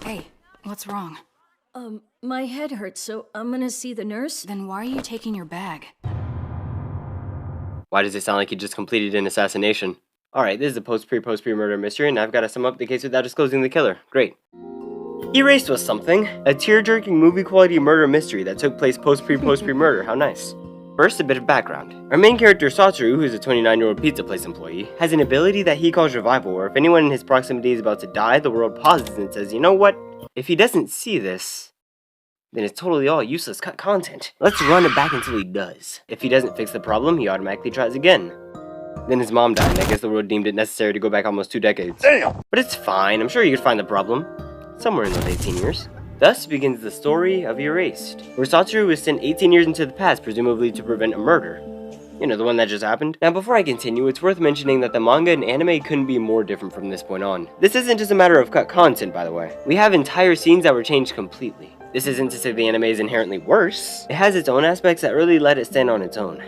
Hey, what's wrong? My head hurts, so I'm gonna see the nurse. Then why are you taking your bag? Why does it sound like he just completed an assassination? Alright, this is a post-pre murder mystery, and I've got to sum up the case without disclosing the killer. Great. Erased was something. A tear-jerking movie-quality murder mystery that took place post-pre murder. How nice. First, a bit of background. Our main character, Satoru, who is a 29-year-old pizza place employee, has an ability that he calls revival, where if anyone in his proximity is about to die, the world pauses and says, you know what? If he doesn't see this, then it's totally all useless cut content. Let's run it back until he does. If he doesn't fix the problem, he automatically tries again. Then his mom died, and I guess the world deemed it necessary to go back almost 2 decades. Damn! But it's fine, I'm sure you could find the problem. Somewhere in those 18 years. Thus begins the story of Erased, where Satoru was sent 18 years into the past, presumably to prevent a murder. You know, the one that just happened? Now before I continue, it's worth mentioning that the manga and anime couldn't be more different from this point on. This isn't just a matter of cut content, by the way. We have entire scenes that were changed completely. This isn't to say the anime is inherently worse. It has its own aspects that really let it stand on its own.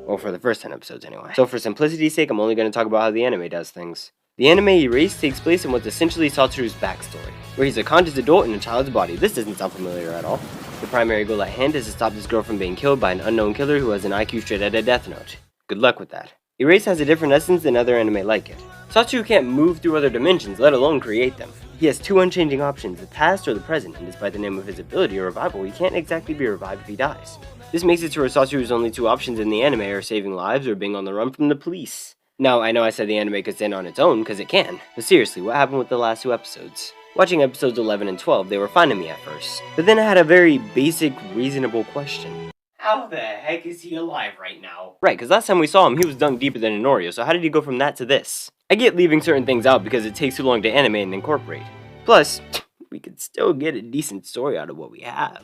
Well, for the first 10 episodes anyway. So for simplicity's sake, I'm only going to talk about how the anime does things. The anime Erased takes place in what's essentially Satoru's backstory, where he's a conscious adult in a child's body. This doesn't sound familiar at all. The primary goal at hand is to stop this girl from being killed by an unknown killer who has an IQ straight out of Death Note. Good luck with that. Erased has a different essence than other anime like it. Satoru can't move through other dimensions, let alone create them. He has 2 unchanging options, the past or the present, and despite the name of his ability, revival, he can't exactly be revived if he dies. This makes it to where Satoru's only 2 options in the anime are saving lives or being on the run from the police. Now, I know I said the anime could stand on its own, because it can, but seriously, what happened with the last 2 episodes? Watching episodes 11 and 12, they were fine to me at first, but then I had a very basic, reasonable question. How the heck is he alive right now? Right, because last time we saw him, he was dug deeper than an Oreo, so how did he go from that to this? I get leaving certain things out because it takes too long to animate and incorporate. Plus, we could still get a decent story out of what we have.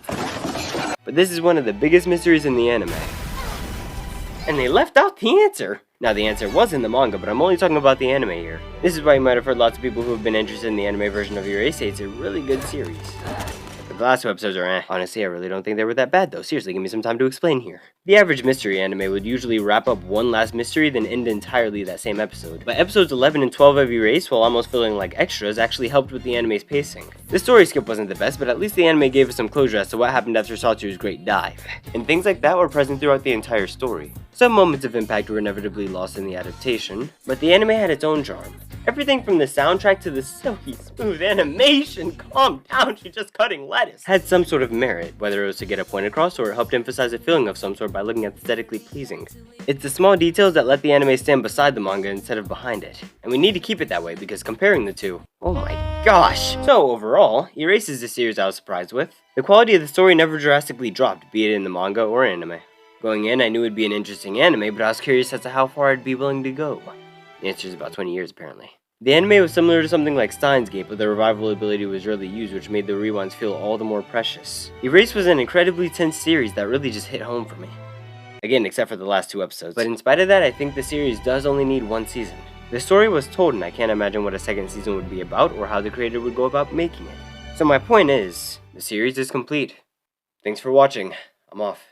But this is one of the biggest mysteries in the anime. And they left out the answer! Now the answer was in the manga, but I'm only talking about the anime here. This is why you might have heard lots of people who have been interested in the anime version of Erased say it's a really good series. But the last 2 episodes are eh. Honestly, I really don't think they were that bad though. Seriously, give me some time to explain here. The average mystery anime would usually wrap up one last mystery, then end entirely that same episode. But episodes 11 and 12 of Erased, while almost feeling like extras, actually helped with the anime's pacing. The story skip wasn't the best, but at least the anime gave us some closure as to what happened after Satoru's great dive. And things like that were present throughout the entire story. Some moments of impact were inevitably lost in the adaptation, but the anime had its own charm. Everything from the soundtrack to the silky smooth animation, calm down, she's just cutting lettuce, had some sort of merit, whether it was to get a point across or it helped emphasize a feeling of some sort by looking aesthetically pleasing. It's the small details that let the anime stand beside the manga instead of behind it, and we need to keep it that way because comparing the two, oh my gosh! So overall, Erased is a series I was surprised with. The quality of the story never drastically dropped, be it in the manga or anime. Going in, I knew it'd be an interesting anime, but I was curious as to how far I'd be willing to go. The answer is about 20 years, apparently. The anime was similar to something like Steins Gate, but the revival ability was rarely used, which made the rewinds feel all the more precious. Erased was an incredibly tense series that really just hit home for me. Again, except for the last 2 episodes. But in spite of that, I think the series does only need 1 season. The story was told, and I can't imagine what a second season would be about, or how the creator would go about making it. So my point is, the series is complete. Thanks for watching. I'm off.